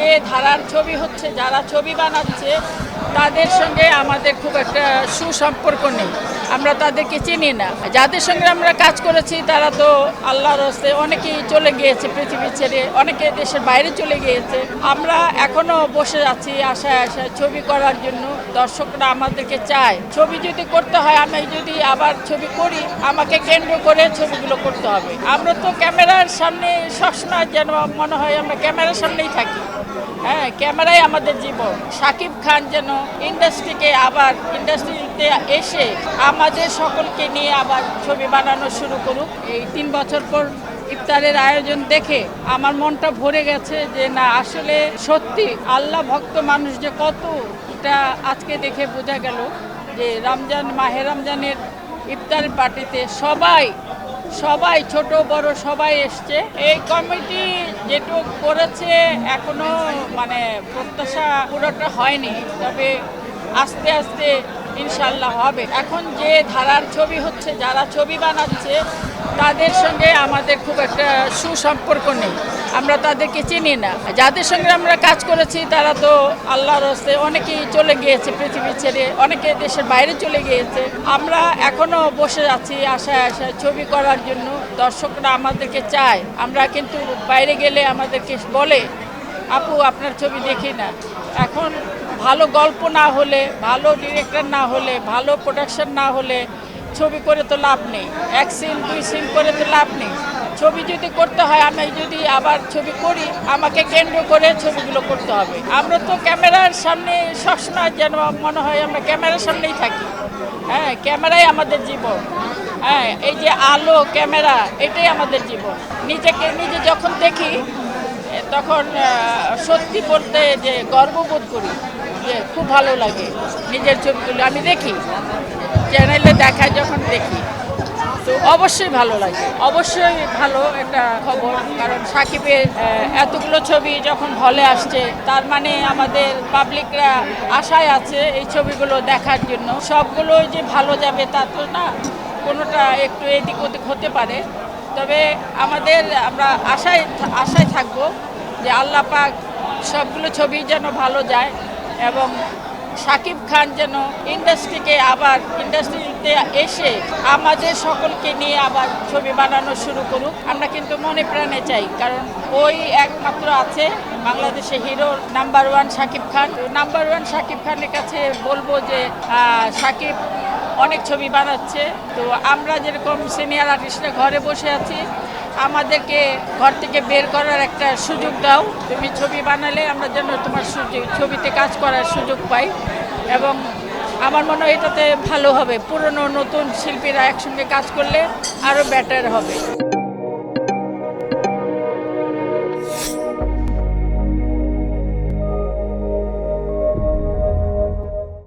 যে ধারার ছবি হচ্ছে, যারা ছবি বানাচ্ছে তাদের সঙ্গে আমাদের খুব একটা সুসম্পর্ক নেই, আমরা তাদেরকে চিনি না। যাদের সঙ্গে আমরা কাজ করেছি তারা তো আল্লাহর হস্তে অনেকেই চলে গিয়েছে, পৃথিবী ছেড়ে অনেকে দেশের বাইরে চলে গিয়েছে। আমরা এখনো বসে আছি আশায় আশায় ছবি করার জন্য। দর্শকরা আমাদেরকে চায়, ছবি যদি করতে হয়, আমি যদি আবার ছবি করি আমাকে কেন্দ্র করে ছবিগুলো করতে হবে। আমরা তো ক্যামেরার সামনে সবসময় যেন মনে হয় আমরা ক্যামেরার সামনেই থাকি। হ্যাঁ, ক্যামেরাই আমাদের জীবন। শাকিব খান যেন ইন্ডাস্ট্রিতে এসে আমাদের সকলকে নিয়ে আবার ছবি বানানো শুরু করুক। এই 3 বছর পর ইফতারের আয়োজন দেখে আমার মনটা ভরে গেছে যে না, আসলে সত্যি আল্লাহ ভক্ত মানুষ যে কত, এটা আজকে দেখে বোঝা গেল যে মাহে রমজানের ইফতার পার্টিতে সবাই ছোট বড় সবাই এসছে। এই কমিটি যেটুকু করেছে এখনো প্রত্যাশা পুরোটা হয়নি, তবে আস্তে আস্তে ইনশাল্লাহ হবে। এখন যে ধারার ছবি হচ্ছে, যারা ছবি বানাচ্ছে তাদের সঙ্গে আমাদের খুব একটা সুসম্পর্ক নেই, আমরা তাদেরকে চিনি না। যাদের সঙ্গে আমরা কাজ করেছি তারা তো আল্লাহর হস্তে অনেকেই চলে গিয়েছে, পৃথিবী ছেড়ে অনেকে দেশের বাইরে চলে গিয়েছে। আমরা এখনো বসে আছি আশায় আশায় ছবি করার জন্য। দর্শকরা আমাদেরকে চায়, আমরা কিন্তু বাইরে গেলে আমাদেরকে বলে আপু আপনার ছবি দেখি না। এখন ভালো গল্প না হলে, ভালো ডিরেক্টর না হলে, ভালো প্রোডাকশন না হলে ছবি করে তো লাভ নেই। 1 সিন 2 সিন করে তো লাভ নেই। ছবি যদি করতে হয়, আমি যদি আবার ছবি করি আমাকে কেন্দ্র করে ছবিগুলো করতে হবে। আমরা তো ক্যামেরার সামনে সবসময় যেন মনে হয় আমরা ক্যামেরার সামনেই থাকি। হ্যাঁ, ক্যামেরাই আমাদের জীবন। হ্যাঁ, এই যে আলো ক্যামেরা, এটাই আমাদের জীবন। নিজে যখন দেখি তখন সত্যি বলতে যে গর্ববোধ করি, যে খুব ভালো লাগে নিজের ছবিগুলো আমি দেখি, চ্যানেলে দেখায় যখন দেখি তো অবশ্যই ভালো লাগে। অবশ্যই ভালো একটা খবর, কারণ সাকিবের এতগুলো ছবি যখন হলে আসছে তার মানে আমাদের পাবলিকরা আশায় আছে এই ছবিগুলো দেখার জন্য। সবগুলোই যে ভালো যাবে তা তো না, কোনোটা একটু এদিক ওদিক হতে পারে। তবে আমরা আশায় থাকবো যে আল্লাহ পাক সবগুলো ছবি যেন ভালো যায় এবং শাকিব খান যেন ইন্ডাস্ট্রিতে এসে আমাদের সকলকে নিয়ে আবার ছবি বানানো শুরু করুক। আমরা কিন্তু মনে প্রাণে চাই, কারণ ওই একমাত্র আছে বাংলাদেশে hero number 1 Shakib Khan. Number 1 Shakib খানের কাছে বলবো যে শাকিব অনেক ছবি বানাচ্ছে, তো আমরা যেরকম সিনিয়র আর্টিস্টরা ঘরে বসে আছি, আমাদেরকে ঘর থেকে বের করার একটা সুযোগ দাও। তুমি ছবি বানালে আমরা যেন তোমার ছবিতে কাজ করার সুযোগ পাই, এবং আমার মনে হয় এটাতে ভালো হবে। পুরনো নতুন শিল্পীরা একসঙ্গে কাজ করলে আরও বেটার হবে।